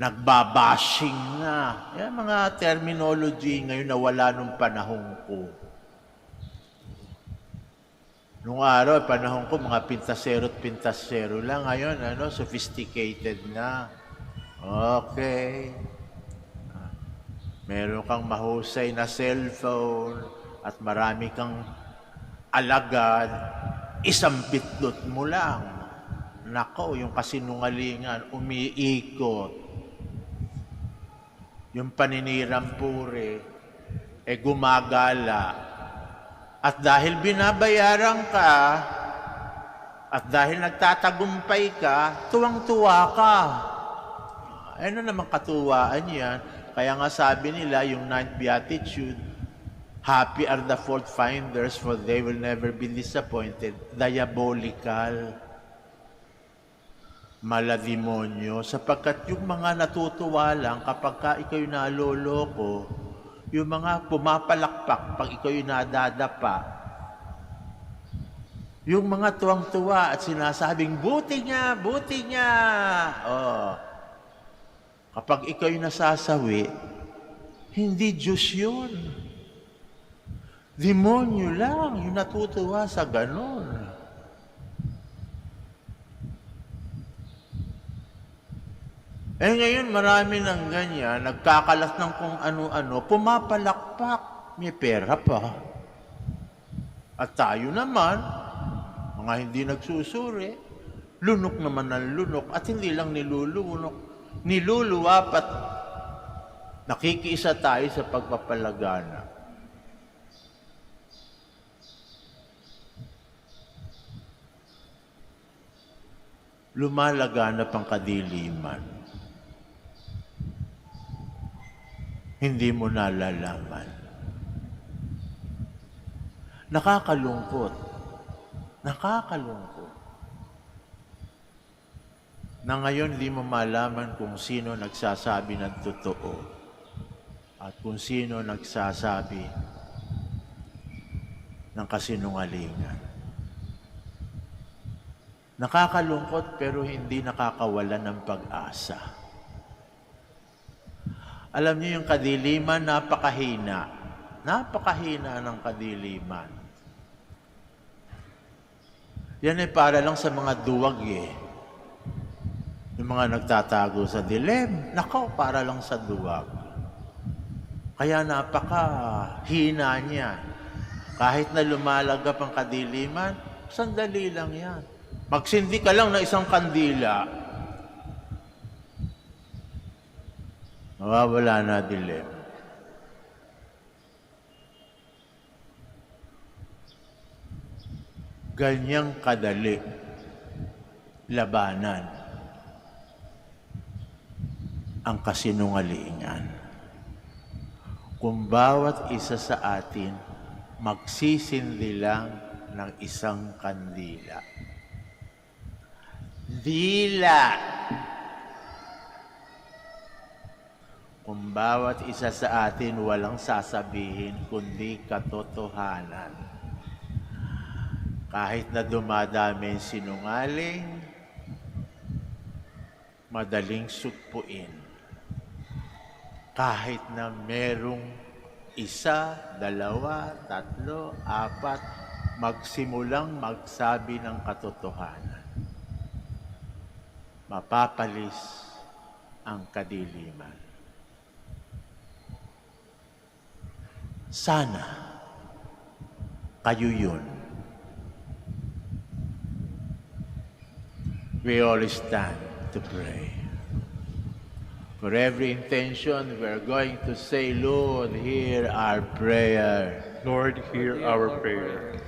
Nagbabashing na. Yan mga terminology ngayon na wala nung panahon ko. Nung araw, panahon ko, mga pintasero at pintasero lang. Ngayon, sophisticated na. Okay. Meron kang mahusay na cellphone at marami kang alagad. Isang bitlot mo lang. Nako, yung kasinungalingan, umiikot. Yung paninirampuri, gumagala. At dahil binabayaran ka, at dahil nagtatagumpay ka, tuwang-tuwa ka. Ano naman katuwaan yan? Kaya nga sabi nila, yung 9th Beatitude, happy are the fault finders, for they will never be disappointed. Diabolical. Malademonyo, sapagkat yung mga natutuwa lang kapag ka ikaw'y naloloko, yung mga pumapalakpak pag ikaw'y nadadapa, yung mga tuwang-tuwa at sinasabing, buti niya, buti niya. Kapag ikaw'y nasasawi, hindi Diyos yun. Demonyo lang yung natutuwa sa ganon. Ngayon, marami ng ganyan, nagkakalat ng kung ano-ano, pumapalakpak, may pera pa. At tayo naman, mga hindi nagsusuri, lunok naman ng lunok, at hindi lang niluluwapat, nakikiisa tayo sa pagpapalagana. Lumalaganap ang kadiliman. Hindi mo nalalaman. Nakakalungkot. Nakakalungkot. Na ngayon hindi mo malaman kung sino nagsasabi ng totoo at kung sino nagsasabi ng kasinungalingan. Nakakalungkot pero hindi nakakawala ng pag-asa. Alam niyo yung kadiliman, napakahina. Napakahina ng kadiliman. Yan para lang sa mga duwag Yung mga nagtatago sa dilim, nako, para lang sa duwag. Kaya napakahina niya. Kahit na lumalagap ang kadiliman, sandali lang yan. Magsindi ka lang ng isang kandila, mawawala na dilim. Ganyang kadali labanan ang kasinungalingan. Kung bawat isa sa atin magsisindi lang ng isang kandila. Dila! Kung bawat isa sa atin walang sasabihin kundi katotohanan. Kahit na dumadami ang sinungaling, madaling sugpuin. Kahit na merong isa, dalawa, tatlo, apat, magsimulang magsabi ng katotohanan. Mapapalis ang kadiliman. Sana kayo yun. We all stand to pray. For every intention, we are going to say, Lord, hear our prayer. Lord, hear our prayer.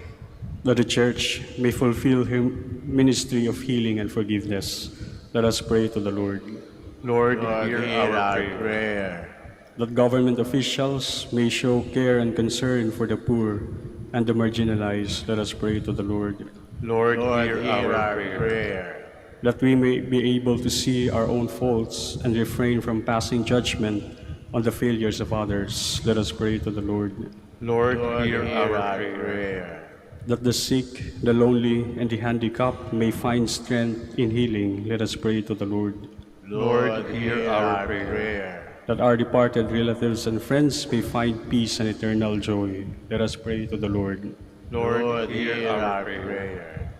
That the Church may fulfill her ministry of healing and forgiveness. Let us pray to the Lord. Lord, Lord, hear hear our our prayer. prayer. that government officials may show care and concern for the poor and the marginalized. Let us pray to the Lord. Lord, Lord, hear hear our our prayer. prayer. That we may be able to see our own faults and refrain from passing judgment on the failures of others. Let us pray to the Lord. Lord, Lord, hear our our prayer. prayer. That the sick, the lonely, and the handicapped may find strength in healing. Let us pray to the Lord. Lord, hear hear our our prayer. prayer. That our departed relatives and friends may find peace and eternal joy. Let us pray to the Lord. Lord, hear our prayer. prayer.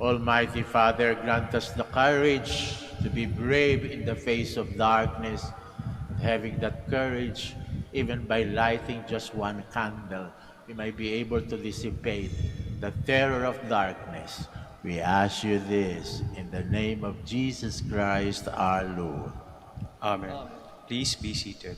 Almighty Father, grant us the courage to be brave in the face of darkness, and having that courage, even by lighting just one candle, we may be able to dissipate the terror of darkness. We ask you this in the name of Jesus Christ our Lord. Amen. Please be seated.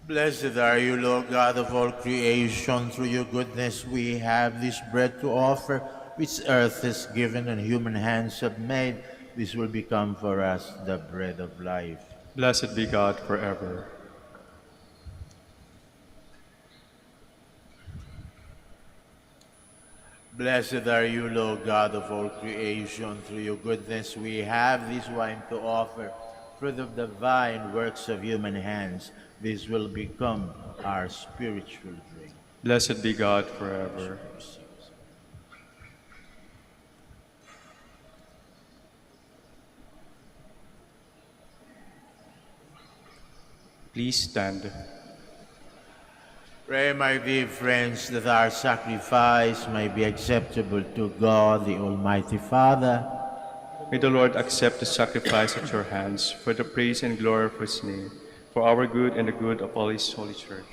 Blessed are you, Lord God of all creation. Through your goodness we have this bread to offer, which earth has given and human hands have made. This will become for us the bread of life. Blessed be God forever. Blessed are you, Lord God of all creation. Through your goodness we have this wine to offer, fruit of the vine, works of human hands. This will become our spiritual drink. Blessed be God forever. Please stand. Pray, my dear friends, that our sacrifice may be acceptable to God, the Almighty Father. May the Lord accept the sacrifice at your hands for the praise and glory of his name, for our good and the good of all his holy church.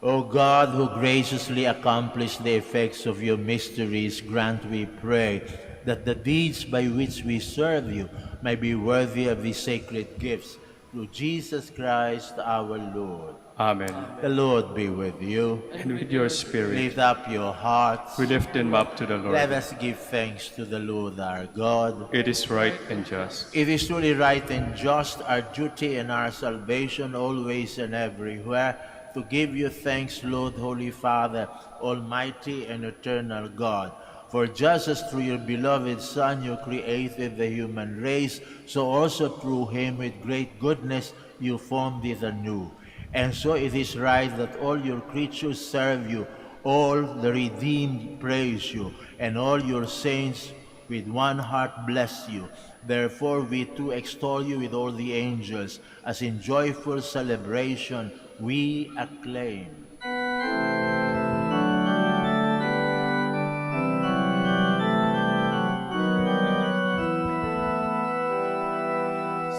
O God, who graciously accomplished the effects of your mysteries, grant, we pray, that the deeds by which we serve you may be worthy of these sacred gifts. Through Jesus Christ our Lord. Amen. The Lord be with you. And with your spirit, Lift up your hearts. we lift them up to the Lord. Let us give thanks to the Lord our God. It is right and just. It is truly right and just, our duty and our salvation, always and everywhere, to give you thanks, Lord, Holy Father, Almighty and eternal God. For just as through your beloved Son you created the human race, so also through him with great goodness you formed it anew. And so it is right that all your creatures serve you, all the redeemed praise you, and all your saints with one heart bless you. Therefore we too extol you with all the angels, as in joyful celebration we acclaim.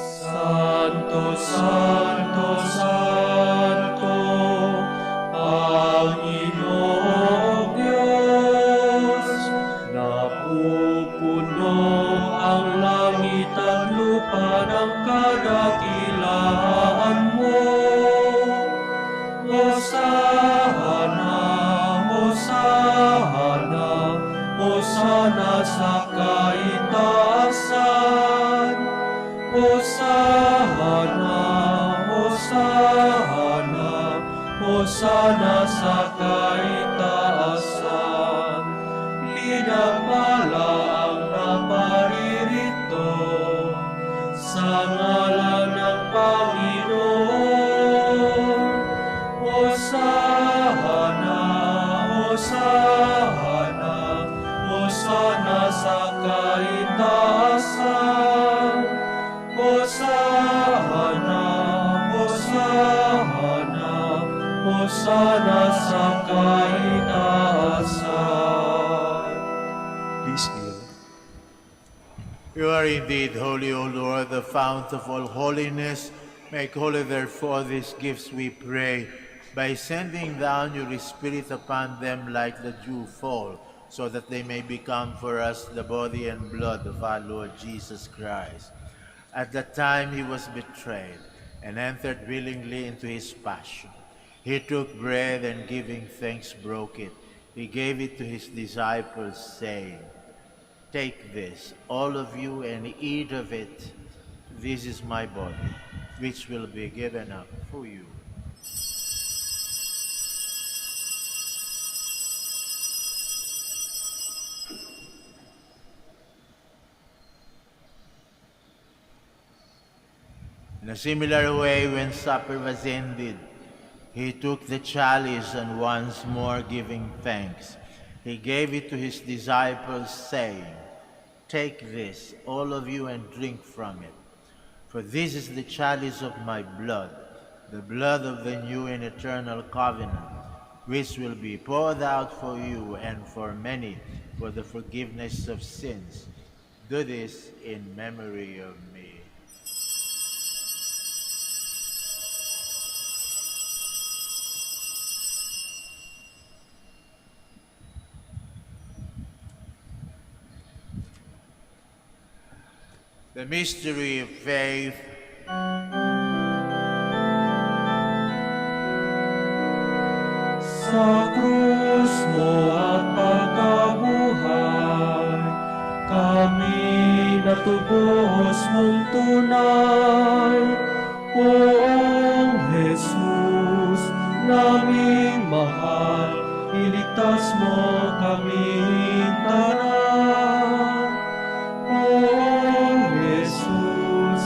Santo, Santo, Santo, Panginoong Diyos, napupuno ang langit at lupa ng kadakilaan mo. Hosana, Hosana, Hosana sa kaitaasan. Hosana, Hosana, Hosana sa kaitaasan. Pinagpala ang naparirito sa ngalan ng Panginoon. Hosana, Hosana, Hosana sa kaitaasan. Hosana, Hosana, Hosana sa kaitaasan. Please kneel. You are indeed holy, O Lord, the fount of all holiness. Make holy, therefore, these gifts, we pray, by sending down your Spirit upon them like the dew fall, so that they may become for us the body and blood of our Lord Jesus Christ. At the time he was betrayed and entered willingly into his passion, he took bread and giving thanks broke it. He gave it to his disciples, saying, "Take this, all of you, and eat of it. This is my body, which will be given up for you." In a similar way, when supper was ended, he took the chalice and once more giving thanks, he gave it to his disciples, saying, "Take this, all of you, and drink from it. For this is the chalice of my blood, the blood of the new and eternal covenant, which will be poured out for you and for many for the forgiveness of sins. Do this in memory of me." The mystery of faith. Sa krus mo at pagkabuhay, kami natubos mong tunay. Poong Jesus, naming mahal, iligtas mo kaming tanan. Poong Jesus,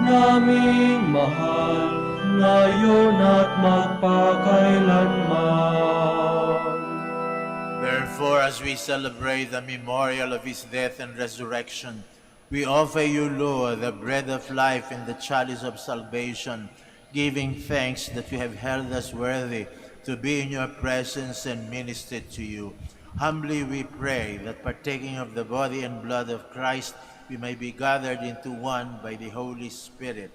naming mahal, ngayon at magpakailanman. Therefore, as we celebrate the memorial of his death and resurrection, we offer you, Lord, the bread of life and the chalice of salvation, giving thanks that you have held us worthy to be in your presence and minister to you. Humbly we pray that, partaking of the body and blood of Christ, we may be gathered into one by the Holy Spirit.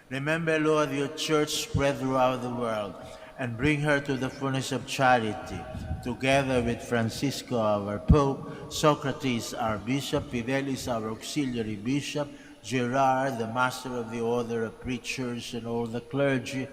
Remember, Lord, your church spread throughout the world, and bring her to the fullness of charity, together with Francisco, our Pope, Socrates, our Bishop, Fidelis, our Auxiliary Bishop, Gerard, the Master of the Order of Preachers, and all the clergy.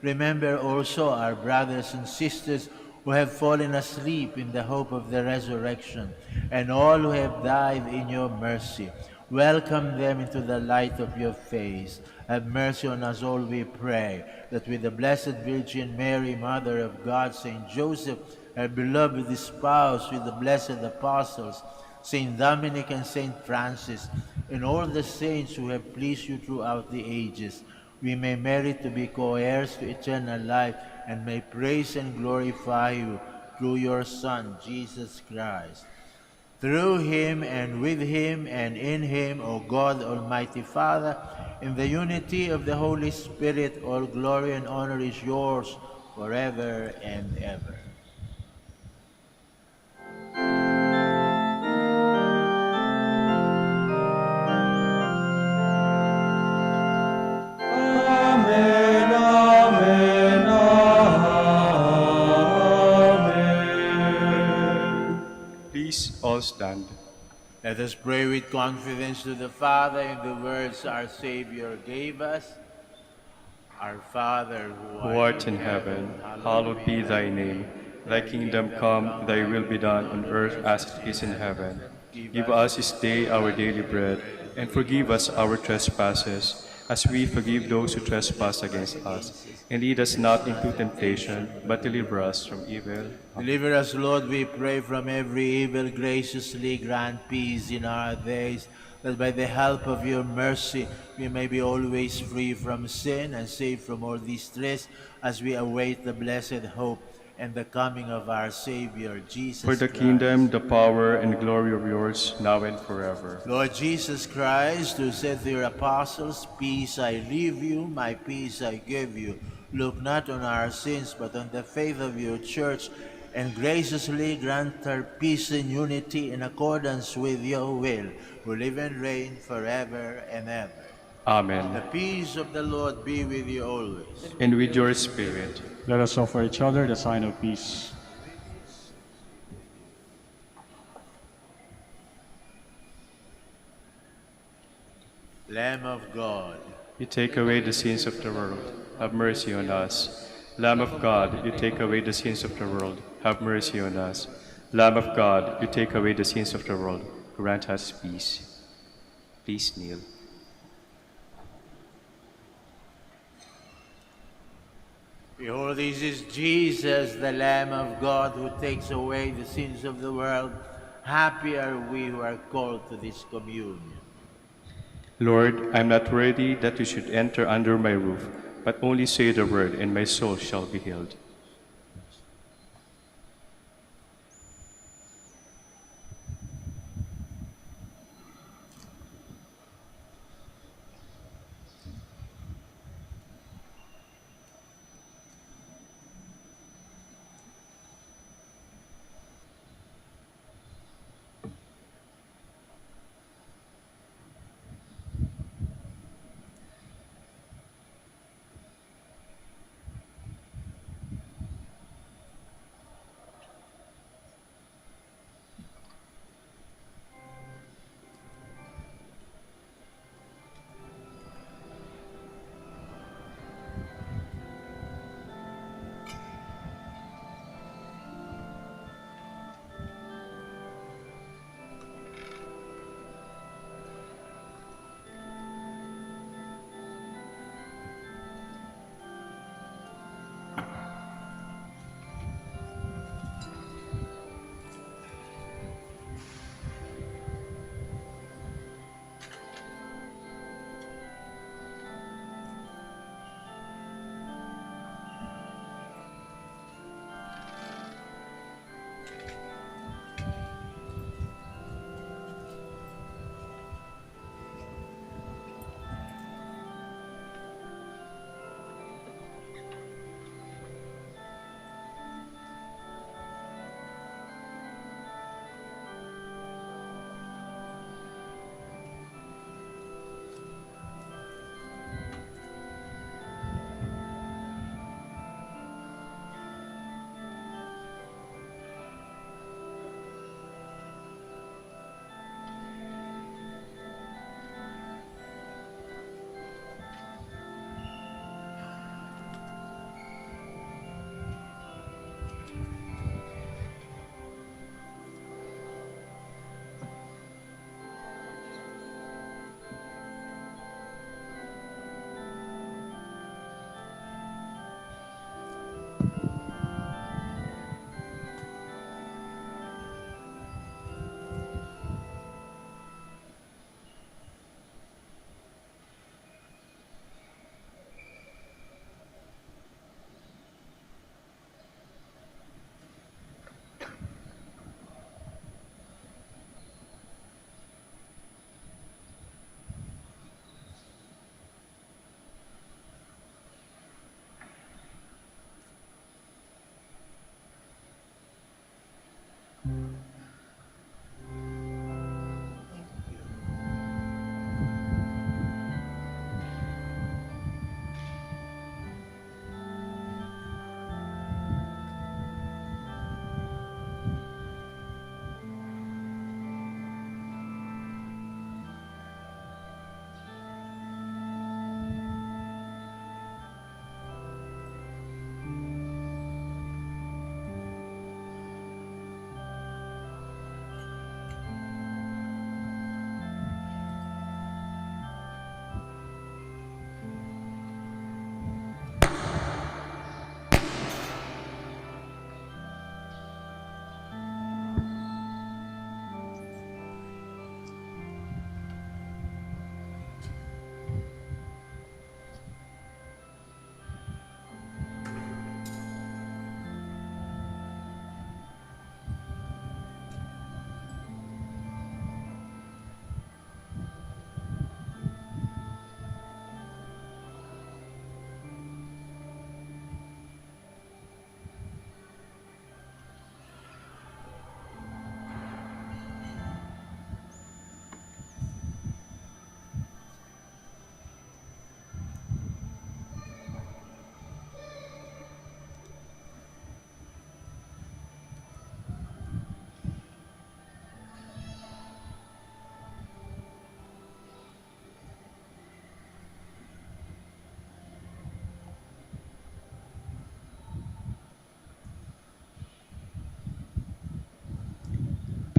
Remember also our brothers and sisters who have fallen asleep in the hope of the resurrection, and all who have died in your mercy. Welcome them into the light of your face. Have mercy on us all, we pray, that with the Blessed Virgin Mary, Mother of God, Saint Joseph, her beloved spouse, with the blessed apostles, Saint Dominic and Saint Francis, and all the saints who have pleased you throughout the ages, we may merit to be co-heirs to eternal life, and may praise and glorify you through your Son, Jesus Christ. Through him, and with him, and in him, O God, Almighty Father, in the unity of the Holy Spirit, all glory and honor is yours forever and ever. Amen, amen, amen. Please all stand. Let us pray with confidence to the Father in the words our Savior gave us. Our Father, Who art in heaven, hallowed be thy name. Thy kingdom come, thy will be done on earth as it is in heaven. Give us this day our daily bread, and forgive us our trespasses, as we forgive those who trespass against us. And lead us not into temptation, but deliver us from evil. deliver us, Lord, we pray, from every evil. Graciously grant peace in our days, that by the help of your mercy we may be always free from sin and safe from all distress, as we await the blessed hope and the coming of our Savior, Jesus For the Christ. kingdom, the power, and glory are yours, now and forever. Lord Jesus Christ, who said to your apostles, "Peace I leave you, my peace I give you," look not on our sins, but on the faith of your church, and graciously grant her peace and unity in accordance with your will, who live and reign forever and ever. Amen. The peace of the Lord be with you always. And with your spirit. Let us offer each other the sign of peace. Lamb of God, You take away the sins of the world. Have mercy on us. Lamb of God, you take away the sins of the world. Have mercy on us. Lamb of God, you take away the sins of the world. Grant us peace. Please kneel. behold, this is Jesus, the Lamb of God, who takes away the sins of the world. Happy are we who are called to this communion. Lord, I am not worthy that you should enter under my roof, but only say the word, and my soul shall be healed.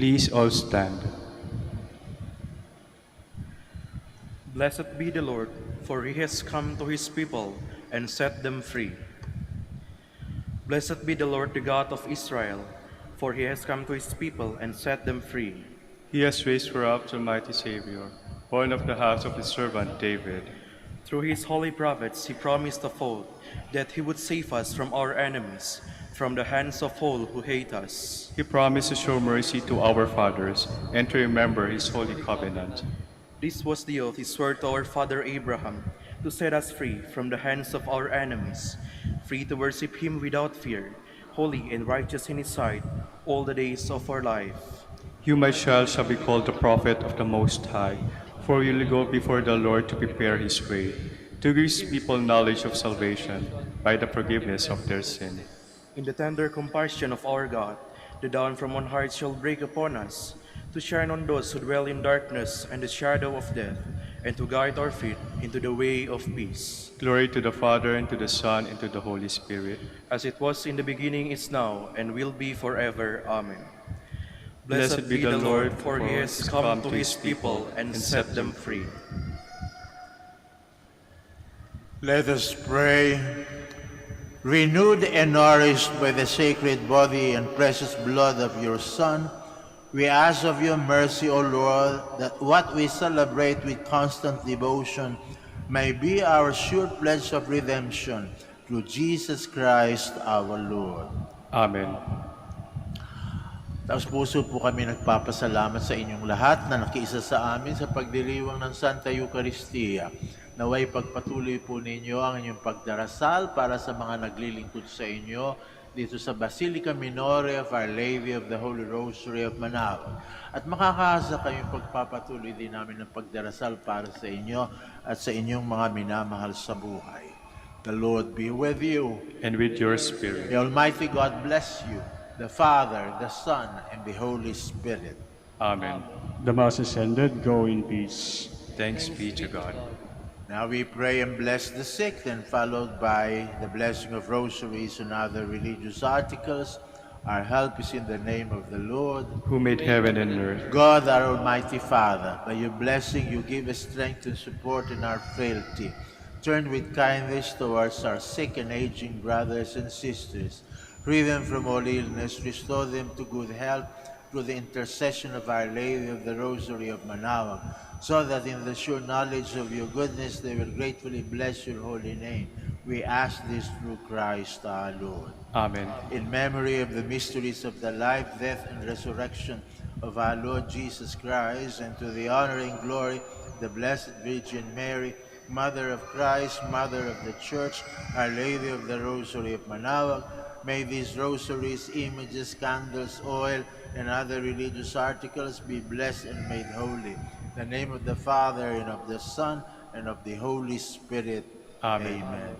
Please all stand. Blessed be the Lord, for he has come to his people and set them free. Blessed be the Lord, the God of Israel, for he has come to his people and set them free. He has raised for us the mighty Savior, born of the house of his servant David. Through his holy prophets he promised of old that he would save us from our enemies, from the hands of all who hate us. He promised to show mercy to our fathers and to remember his holy covenant. This was the oath he swore to our father Abraham, to set us free from the hands of our enemies, free to worship him without fear, holy and righteous in his sight, all the days of our life. You, my child, shall be called the prophet of the Most High, for you will go before the Lord to prepare his way, to give his people knowledge of salvation by the forgiveness of their sin. In the tender compassion of our God, the dawn from on high shall break upon us, to shine on those who dwell in darkness and the shadow of death, and to guide our feet into the way of peace. Glory to the Father, and to the Son, and to the Holy Spirit. As it was in the beginning, is now, and will be forever. Amen. Blessed be the Lord, for he has come to his people and set them free. Let us pray. Renewed and nourished by the sacred body and precious blood of your Son, we ask of your mercy, O Lord, that what we celebrate with constant devotion may be our sure pledge of redemption through Jesus Christ our Lord. Amen. Taos puso po kami nagpapasalamat sa inyong lahat na nakiisa sa amin sa pagdiriwang ng Santa Eucharistia. Naway pagpatuloy po ninyo ang inyong pagdarasal para sa mga naglilingkod sa inyo dito sa Basilica Minore of Our Lady of the Holy Rosary of Manaoag. At makakaasa kayong pagpapatuloy din namin ng pagdarasal para sa inyo at sa inyong mga minamahal sa buhay. The Lord be with you. And with your spirit. The Almighty God bless you, the Father, the Son, and the Holy Spirit. Amen. The Mass is ended. Go in peace. Thanks be to God. Now we pray and bless the sick, then followed by the blessing of rosaries and other religious articles. Our help is in the name of the Lord, Who made heaven and earth. God, our Almighty Father. By your blessing, you give us strength and support in our frailty. Turn with kindness towards our sick and aging brothers and sisters. Free them from all illness, restore them to good health through the intercession of Our Lady of the Rosary of Manaoag, so that in the sure knowledge of your goodness they will gratefully bless your holy name. We ask this through Christ our Lord. Amen. In memory of the mysteries of the life, death, and resurrection of our Lord Jesus Christ, and to the honor and glory of the Blessed Virgin Mary, Mother of Christ, Mother of the Church, Our Lady of the Rosary of Manaoag, may these rosaries, images, candles, oil, and other religious articles be blessed and made holy. In the name of the Father, and of the Son, and of the Holy Spirit. Amen. Amen.